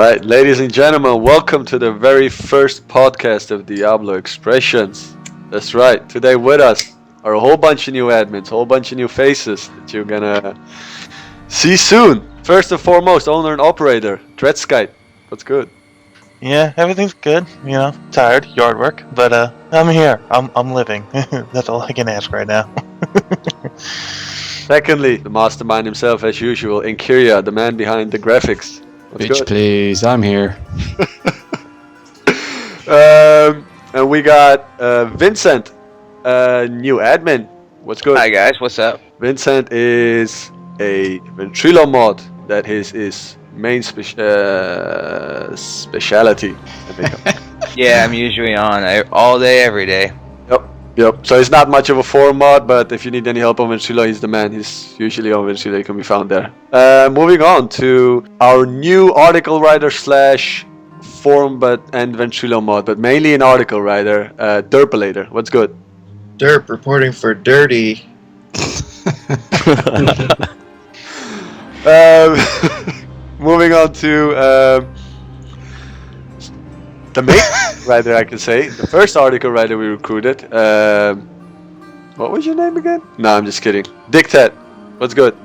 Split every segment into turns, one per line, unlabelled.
right, ladies and gentlemen, welcome to the very first podcast of Diablo Expressions. That's right, today with us are a whole bunch of new admins, a whole bunch of new faces that you're gonna see soon. First and foremost, owner and operator, Dredscythe. What's good?
Yeah, everything's good. You know, tired, yard work, but I'm here. I'm living. That's all I can ask right now.
Secondly, the mastermind himself, as usual, Enkeria, the man behind the graphics. What's
Bitch,
good?
please, I'm here.
And we got Vincent, new admin. What's good?
Hi guys, what's up?
Vincent is a ventrilo mod that is his main speciality.
Yeah, I'm usually on all day, every day.
Yep. So he's not much of a forum mod, but if you need any help on ventrilo, he's the man. He's usually on ventrilo. He can be found there. Moving on to our new article writer slash forum and ventrilo mod, but mainly an article writer, Derpalator. What's good?
Derp reporting for Dirty.
Moving on to the main writer, I can say. The first article writer we recruited. What was your name again? No, I'm just kidding. Diktat. What's good?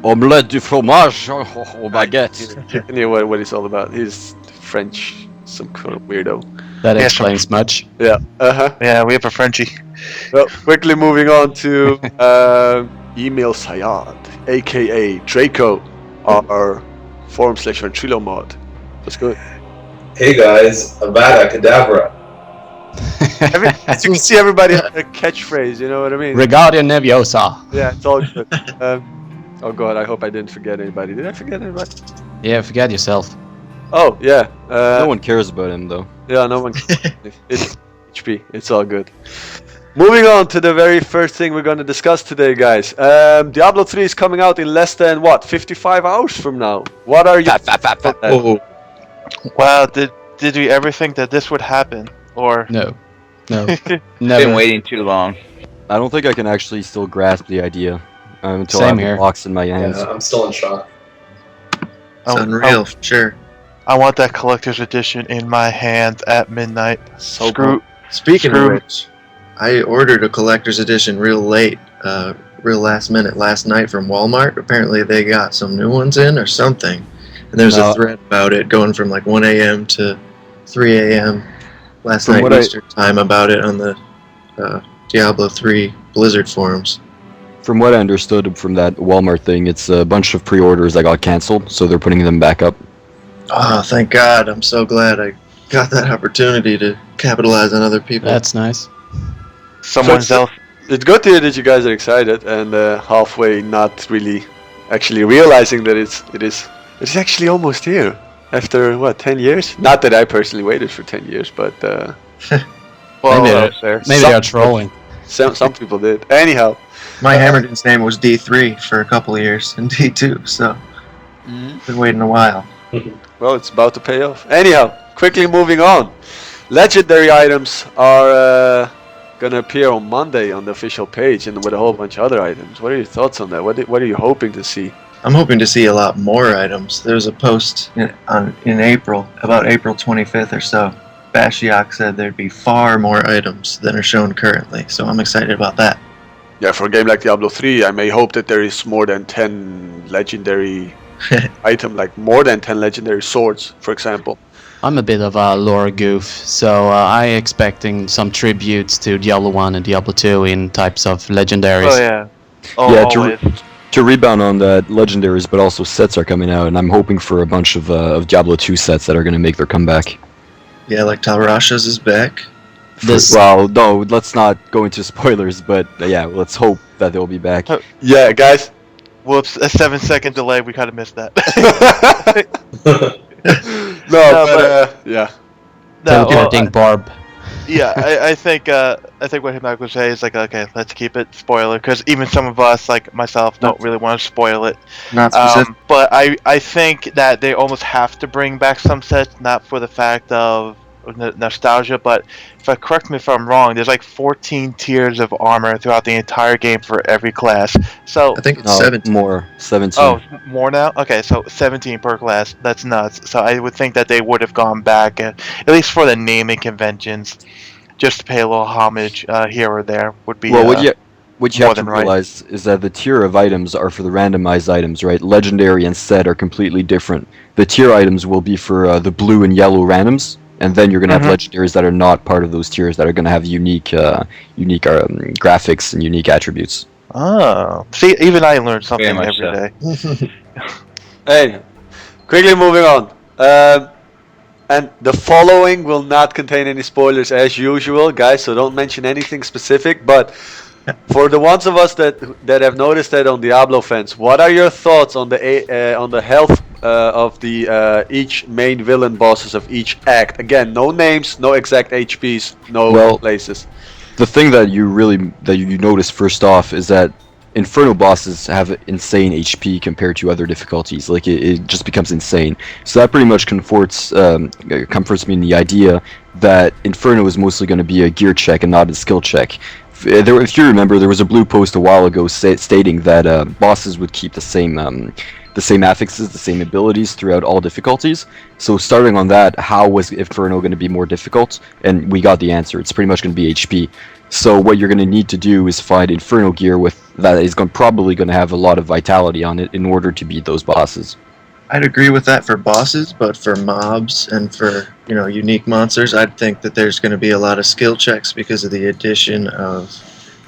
Omelette du fromage au baguette.
I knew what he's all about. He's French, some kind of weirdo.
That explains much.
Yeah.
Yeah, we have a Frenchie.
Well, quickly moving on to Email Sayad, aka Draco, our forum / ventrilo mod. That's good.
Hey guys, Avada Kedavra.
As you can see, everybody has a catchphrase, you know what I mean?
Regalia Neviosa.
Yeah, it's all good. Oh god, I hope I didn't forget anybody. Did I forget anybody?
Yeah, forget yourself.
Oh, yeah.
No one cares about him though.
Yeah, no one. It's HP. It's all good. Moving on to the very first thing we're going to discuss today, guys. Diablo 3 is coming out in less than, 55 hours from now? What are you...
Oh,
Wow, did we ever think that this would happen? Or
No.
Been
Never.
waiting too long.
I don't think I can actually still grasp the idea until
Same
I have
here.
the box in my hands.
Yeah, I'm still in shock.
it's unreal, for sure.
I want that collector's edition in my hands at midnight.
So
Screw.
Speaking
Screw.
of which, I ordered a collector's edition real late, real last minute last night from Walmart. Apparently they got some new ones in or something. And there's a thread about it going from like 1 a.m. to 3 a.m. last night Eastern time about it on the Diablo 3 Blizzard forums.
From what I understood from that Walmart thing, it's a bunch of pre-orders that got canceled, so they're putting them back up.
Oh, thank God. I'm so glad I got that opportunity to capitalize on other people.
That's nice.
Someone
So-
else.
It's good to hear that you guys are excited and halfway not really actually realizing that it's actually almost here. After, 10 years? Not that I personally waited for 10 years, but
Well,
Maybe they are trolling.
some people did. Anyhow.
My Hammerden's name was D3 for a couple of years and D2, so been waiting a while.
Well, it's about to pay off. Anyhow, quickly moving on. Legendary items are gonna appear on Monday on the official page, and with a whole bunch of other items. What are your thoughts on that? What are you hoping to see?
I'm hoping to see a lot more items. There was a post in April, about April 25th or so. Bashiak said there'd be far more items than are shown currently, so I'm excited about that.
Yeah, for a game like Diablo 3, I may hope that there is more than 10 legendary like more than 10 legendary swords, for example.
I'm a bit of a lore goof, so I expecting some tributes to Diablo 1 and Diablo 2 in types of legendaries.
Oh yeah. Oh,
Yeah,
always.
To rebound on that, legendaries, but also sets are coming out, and I'm hoping for a bunch of Diablo 2 sets that are going to make their comeback.
Yeah, like Talrasha's is back.
Well, no, let's not go into spoilers, but yeah, let's hope that they'll be back.
Yeah, guys.
Whoops, a 7-second delay. We kind of missed that.
Yeah.
Teleporting Barb.
Yeah, I think what Himak would say is like, okay, let's keep it spoiler, because even some of us, like myself, don't really want to spoil it.
Not specific.
But I think that they almost have to bring back some sets, not for the fact of nostalgia, but correct me if I'm wrong, there's like 14 tiers of armor throughout the entire game for every class. So
I think it's
No,
17.
more 17.
oh, more now? Okay, so 17 per class. That's nuts. So I would think that they would have gone back, at least for the naming conventions, just to pay a little homage here or there would be.
Well, what you
more
have to
than right.
realize is that the tier of items are for the randomized items, right? Legendary and set are completely different. The tier items will be for the blue and yellow randoms, and then you're gonna have legendaries that are not part of those tiers that are gonna have unique graphics and unique attributes.
Oh, see, even I learned something
much
every
so.
day.
Hey, quickly moving on. And the following will not contain any spoilers as usual, guys. So don't mention anything specific. But for the ones of us that have noticed that on Diablo fans, what are your thoughts on the health of the each main villain bosses of each act? Again, no names, no exact HPs, no places.
The thing that you notice first off is that Inferno bosses have insane HP compared to other difficulties. Like it just becomes insane. So that pretty much comforts me in the idea that Inferno is mostly going to be a gear check and not a skill check. If you remember, there was a blue post a while ago stating that bosses would keep the same affixes, the same abilities throughout all difficulties. So starting on that, how was Inferno going to be more difficult? And we got the answer. It's pretty much going to be HP. So what you're going to need to do is find Inferno gear that is probably going to have a lot of vitality on it in order to beat those bosses.
I'd agree with that for bosses, but for mobs and for unique monsters, I'd think that there's going to be a lot of skill checks because of the addition of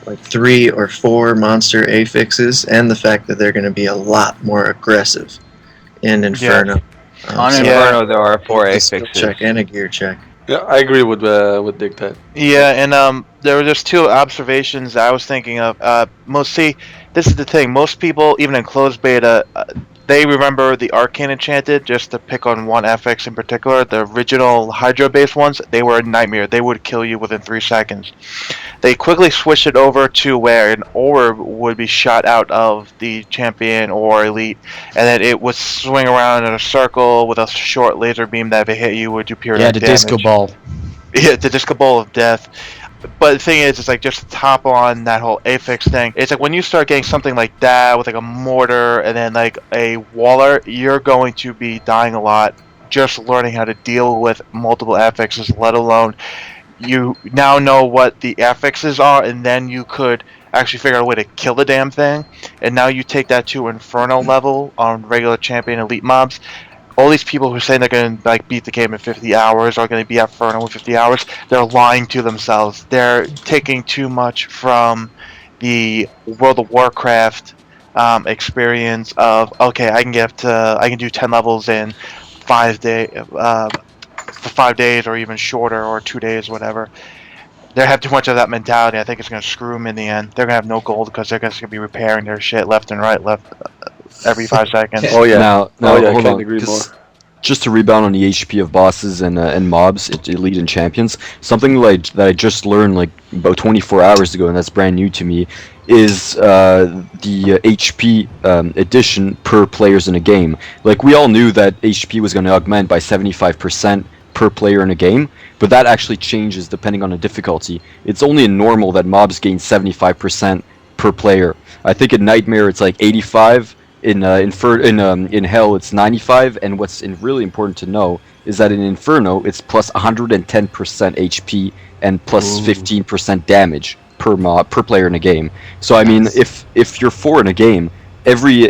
like 3 or 4 monster affixes and the fact that they're going to be a lot more aggressive in Inferno.
On Inferno, there are 4
a skill
affixes.
check and a gear check.
Yeah, I agree with Diktat.
Yeah, and there were just 2 observations I was thinking of. This is the thing. Most people, even in closed beta, they remember the Arcane Enchanted, just to pick on one FX in particular. The original Hydra-based ones, they were a nightmare. They would kill you within 3 seconds. They quickly switched it over to where an orb would be shot out of the champion or elite, and then it would swing around in a circle with a short laser beam that if it hit you would do periodic
the
damage.
disco ball.
Yeah, the disco ball of death. But the thing is, it's like just to top on that whole affix thing. It's like when you start getting something like that with like a mortar and then like a waller, you're going to be dying a lot just learning how to deal with multiple affixes, let alone you now know what the affixes are, and then you could actually figure out a way to kill the damn thing. And now you take that to Inferno level on regular champion elite mobs. All these people who are saying they're going to beat the game in 50 hours or going to be at Inferno in 50 hours, they're lying to themselves. They're taking too much from the World of Warcraft experience of, okay, I can do 10 levels in 5 days, for 5 days or even shorter, or 2 days, whatever. They have too much of that mentality. I think it's going to screw them in the end. They're going to have no gold because they're going to be repairing their shit left and right, every 5 seconds.
Oh yeah.
Now
I
hold
can't
on.
agree more.
Just to rebound on the HP of bosses and mobs, elite and champions, something that I just learned like about 24 hours ago, and that's brand new to me, is the HP addition per players in a game. Like, we all knew that HP was going to augment by 75% per player in a game, but that actually changes depending on the difficulty. It's only in normal that mobs gain 75% per player. I think in Nightmare it's like 85. In Hell it's 95, and what's really important to know is that in Inferno it's plus 110% HP and plus 15% damage per player in a game. So I mean, if you're 4 in a game, every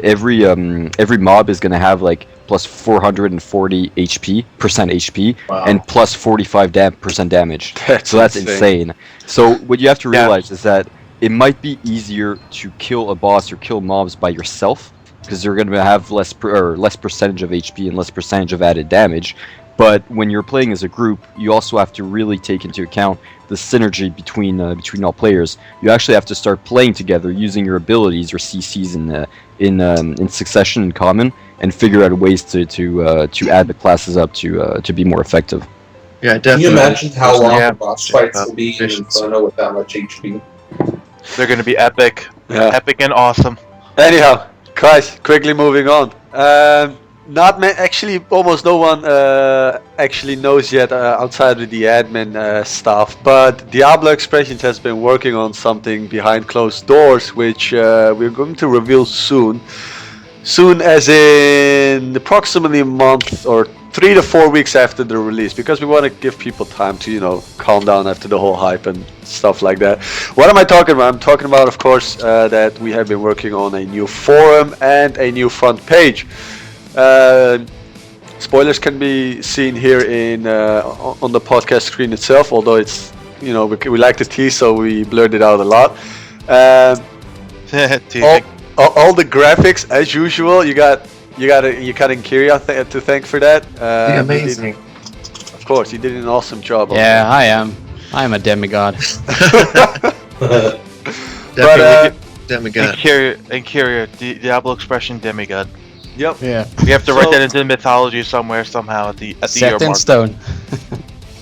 mob is gonna have like plus 440 HP,
Wow.
and plus 45% damage.
That's
So that's
insane.
insane. So what you have to realize is that it might be easier to kill a boss or kill mobs by yourself, because you're going to have less percentage of HP and less percentage of added damage. But when you're playing as a group, you also have to really take into account the synergy between all players. You actually have to start playing together, using your abilities or CCs in succession in common, and figure out ways to add the classes up to be more effective.
Yeah,
Can
definitely.
you imagine how long
Yeah.
the boss fights will be in Inferno with that much HP?
They're going to be epic.
Yeah.
Epic and awesome.
Anyhow, guys, quickly moving on. Actually, almost no one actually knows yet outside of the admin staff. But Diablo Expressions has been working on something behind closed doors, which we're going to reveal soon. Soon, as in approximately a month or 3 to 4 weeks after the release, because we want to give people time to, calm down after the whole hype and stuff like that. What am I talking about? I'm talking about, of course, that we have been working on a new forum and a new front page. Spoilers can be seen here on the podcast screen itself, although it's, we like to tease, so we blurred it out a lot. All the graphics, as usual, you got Enkeria to thank for that.
Amazing.
Of course, you did an awesome job.
Yeah, I am. I am a demigod.
Demigod.
Enkeria, Diablo expression demigod.
Yep.
Yeah.
We have to write that into mythology somewhere, somehow at the year
Set in
mark.
stone.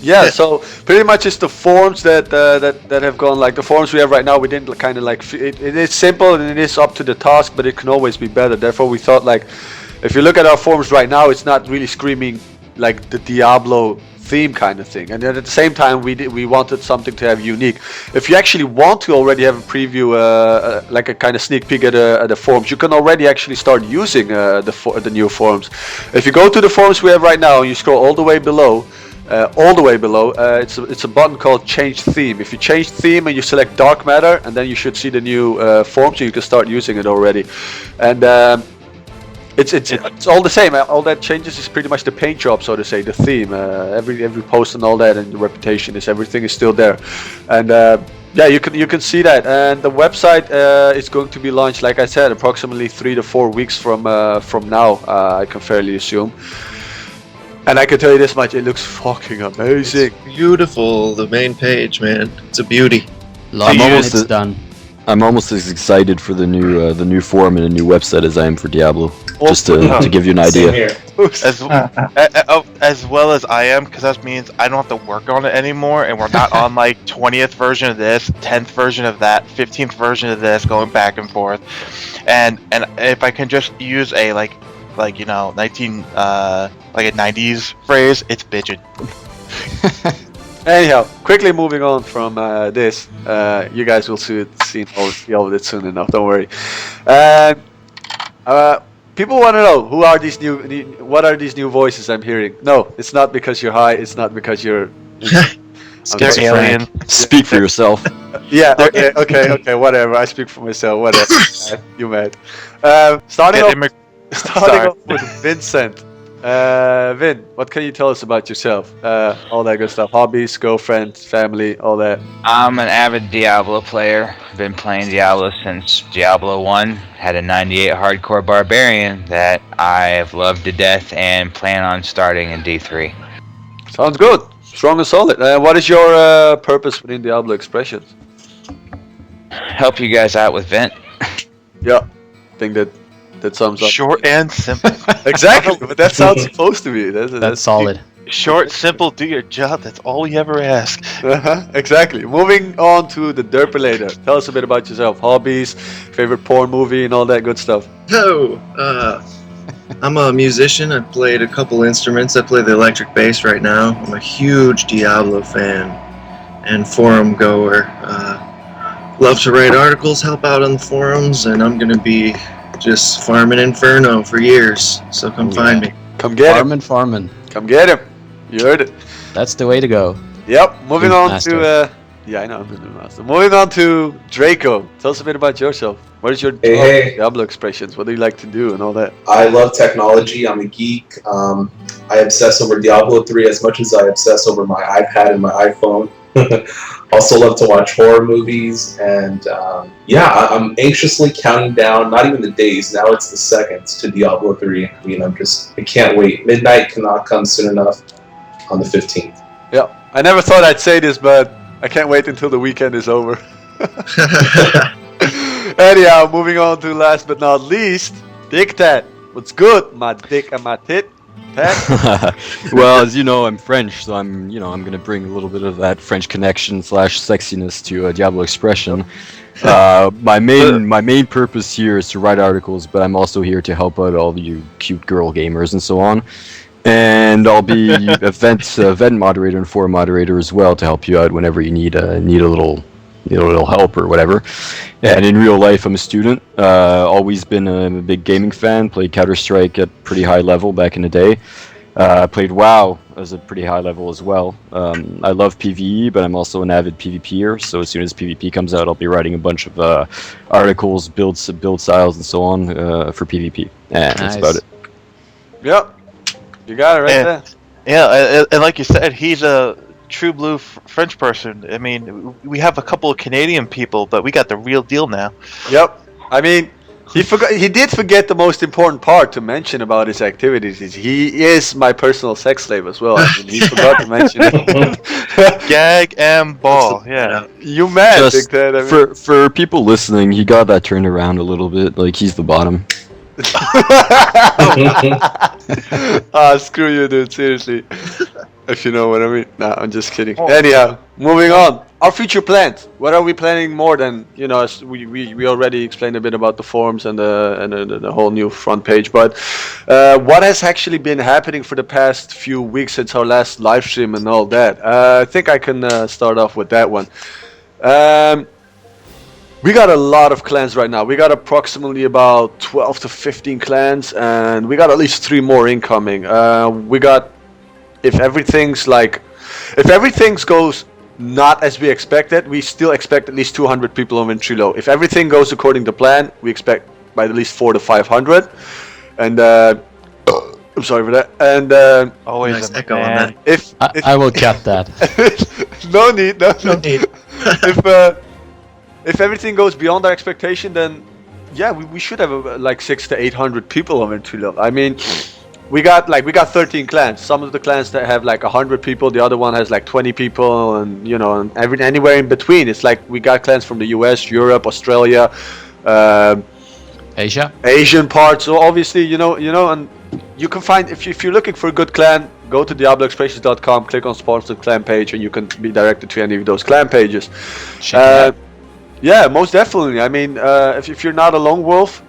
Yeah, so pretty much it's the forms that have gone, like the forms we have right now. We didn't kind of like it is simple and it is up to the task, but it can always be better. Therefore, we thought, like, if you look at our forms right now, it's not really screaming like the Diablo theme kind of thing. And then at the same time, we wanted something to have unique. If you actually want to already have a preview, like a kind of sneak peek at the forms, you can already actually start using the new forms. If you go to the forms we have right now and you scroll all the way below. It's a button called Change Theme. If you change theme and you select Dark Matter, and then you should see the new form, so you can start using it already. And it's all the same. All that changes is pretty much the paint job, so to say, the theme. Every post and all that, and the reputation everything is still there. And yeah, you can see that. And the website is going to be launched, like I said, approximately 3 to 4 weeks from now. I can fairly assume. And I can tell you this much, it looks fucking amazing.
It's beautiful, the main page, man. It's a beauty.
Long it's done.
I'm almost as excited for the new forum and a new website as I am for Diablo. Just to give you an
Same
idea.
here.
As well as I am, because that means I don't have to work on it anymore, and we're not on like 20th version of this, 10th version of that, 15th version of this, going back and forth. And if I can just use a like 90s phrase, it's bitchin'.
Anyhow, quickly moving on from this, you guys will see all of it soon enough. Don't worry. People want to know what are these new voices I'm hearing? No, it's not because you're high. It's not because you're.
They're alien.
Speak for yourself.
Yeah. Okay. Whatever. I speak for myself. Whatever. You mad? Starting off with Vincent. Vin, what can you tell us about yourself? All that good stuff. Hobbies, girlfriend, family, all that.
I'm an avid Diablo player. Been playing Diablo since Diablo 1. Had a 98 hardcore barbarian that I have loved to death and plan on starting in D3.
Sounds good. Strong and solid. What is your purpose within Diablo Expressions?
Help you guys out with Vent.
Yeah, I think that sums up.
Short and simple.
Exactly, but that sounds supposed to be.
That's solid.
Short, simple, do your job. That's all we ever ask.
Exactly. Moving on to the Derpalator. Tell us a bit about yourself. Hobbies, favorite porn movie, and all that good stuff.
I'm a musician. I've played a couple instruments. I play the electric bass right now. I'm a huge Diablo fan and forum goer. Love to write articles, help out on the forums, and I'm going to be just farming Inferno for years. So come find me.
Come get him.
Farming.
Come get him. You heard it.
That's the way to go.
Yep. Moving on
Master.
to yeah, I know I'm the new master. Moving on to Draco. Tell us a bit about yourself. What is your
Hey.
Diablo Expressions? What do you like to do and all that?
I love technology. I'm a geek. I obsess over Diablo 3 as much as I obsess over my iPad and my iPhone. Also love to watch horror movies, and yeah, I'm anxiously counting down, not even the days, now it's the seconds to Diablo 3. I mean, I can't wait. Midnight cannot come soon enough on the 15th.
Yeah. I never thought I'd say this, but I can't wait until the weekend is over. Anyhow, moving on to last but not least, Diktat. What's good, my dick and my tit? Pat?
Well, as you know, I'm French, so I'm gonna bring a little bit of that French connection / sexiness to Diablo Expression. My main purpose here is to write articles, but I'm also here to help out all you cute girl gamers and so on. And I'll be event moderator and forum moderator as well to help you out whenever you need a little help or whatever. And in real life, I'm a student. Always been a big gaming fan. Played Counter-Strike at pretty high level back in the day. Played WoW as a pretty high level as well. I love PvE, but I'm also an avid PvPer. So as soon as PvP comes out, I'll be writing a bunch of articles, build styles, and so on for PvP. And that's about it.
Yep. You got it right there.
Yeah, and like you said, he's a true blue French person. I mean, we have a couple of Canadian people, but we got the real deal now.
Yep. I mean, he did forget the most important part to mention about his activities. He is my personal sex slave as well. I mean, he forgot to mention it.
Gag and ball. Yeah.
You mad,
Just
Diktat? I mean.
for people listening, he got that turned around a little bit. Like he's the bottom.
Screw you, dude. Seriously. If you know what I mean. Nah, I'm just kidding. Anyhow, moving on. Our future plans. What are we planning more than, as we already explained a bit about the forums and the whole new front page, but what has actually been happening for the past few weeks since our last live stream and all that? I think I can start off with that one. We got a lot of clans right now. We got approximately about 12 to 15 clans, and we got at least 3 more incoming. We got, if everything goes not as we expected, we still expect at least 200 people on Ventrilo. If everything goes according to plan, we expect by at least 400 to 500. And I'm sorry for that. And
Always
nice
a
echo on
man.
that.
I will cut that.
No need. No
need.
If everything goes beyond our expectation, then yeah, we should have like 600 to 800 people on Ventrilo. I mean, we got 13 clans. Some of the clans that have like 100 people, the other one has like 20 people, and and anywhere in between. It's like we got clans from the US, Europe, Australia,
Asia?
Asian parts. So obviously, and you can find, if you're looking for a good clan, go to DiabloExpressions.com, click on sponsored clan page, and you can be directed to any of those clan pages.
Check it out.
Yeah, most definitely. I mean, if you're not a lone wolf,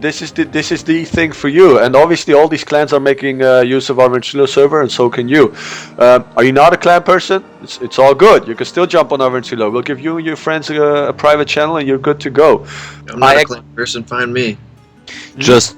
this is the thing for you. And obviously, all these clans are making use of our Ventrilo server, and so can you. Are you not a clan person? It's all good. You can still jump on our Ventrilo. We'll give you and your friends a private channel, and you're good to go.
I'm not a clan person. Find me.
Just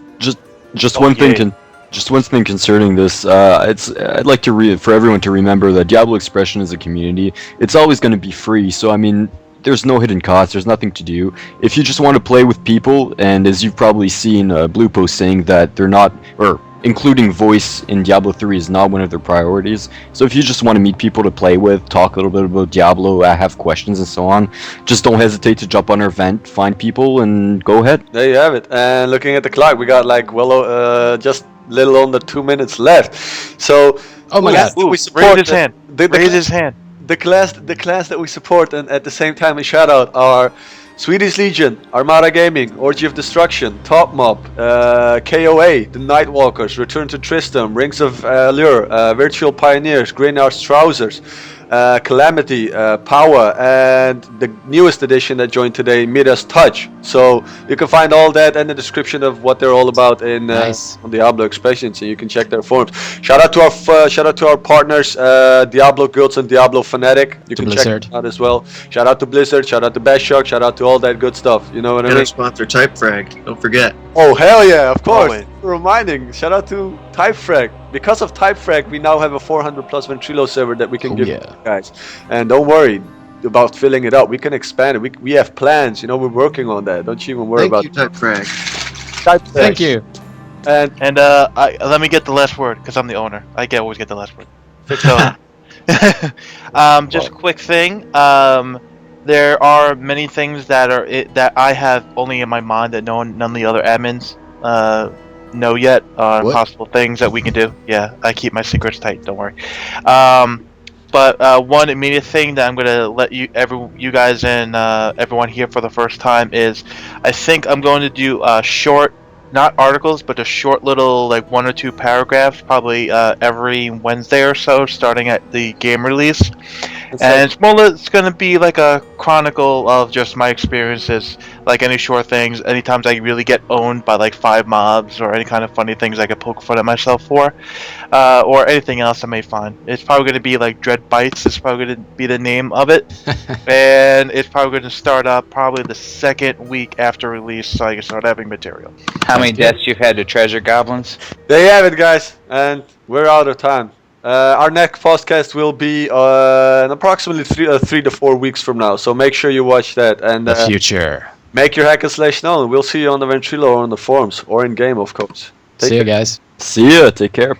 one thing. Just one thing concerning this. I'd like to for everyone to remember that Diablo Expression is a community. It's always going to be free. So I mean, there's no hidden cost. There's nothing to do. If you just want to play with people, and as you've probably seen, Blue Post saying that they're not, or including voice in Diablo 3 is not one of their priorities. So if you just want to meet people to play with, talk a little bit about Diablo, have questions and so on, just don't hesitate to jump on our event, find people, and go ahead.
There you have it. And looking at the clock, we got like just little under 2 minutes left. So
Oh my god.
we
Raise
support
his hand. Raise his hand.
the class that we support, and at the same time a shout out, are Swedish Legion, Armada Gaming, Orgy of Destruction, Top Mob, KOA, The Nightwalkers, Return to Tristram, Rings of Allure, Virtual Pioneers, Greenar's Trousers, Calamity, Power, and the newest addition that joined today, Midas Touch. So you can find all that and the description of what they're all about in
Nice.
on Diablo Expressions, and you can check their forums. Shout out to our partners, Diablo Guilds and Diablo Fanatic. You
To
can
Blizzard.
check them out as well. Shout out to Blizzard. Shout out to Bash Shark. Shout out to all that good stuff. You know what I
And
mean?
our sponsor, Typefrag. Don't forget.
Oh hell yeah, of course.
Always.
Reminding. Shout out to Typefrag. Because of Typefrag, we now have a 400 plus Ventrilo server that we can
Oh,
give
yeah.
you guys. And don't worry about filling it up. We can expand it. We have plans. We're working on that. Don't you even worry
Thank
about
you, Typefrag.
Typefrag.
Thank you.
And
And let me get the last word because I'm the owner. always get the last word. So, just a quick thing. There are many things that I have only in my mind that none of the other admins know yet.
What?
Possible things that we can do. Yeah, I keep my secrets tight. Don't worry. But one immediate thing that I'm gonna let you guys and everyone here for the first time is, I think I'm going to do a short not articles, but just short little like 1 or 2 paragraphs, probably every Wednesday or so, starting at the game release. And it's going to be like a chronicle of just my experiences, like any short things, any times I really get owned by like 5 mobs, or any kind of funny things I could poke fun at myself for, or anything else I may find. It's probably going to be like Dredscythe is probably going to be the name of it, and it's probably going to start up probably the second week after release, so I can start having material.
How many deaths you've had to treasure goblins?
There you have it, guys, and we're out of time. Our next podcast will be in approximately 3 to 4 weeks from now, so make sure you watch that. And
The future.
make your hack and slash known. We'll see you on the Ventrilo or on the forums or in game, of course.
See you guys.
See ya. Take care.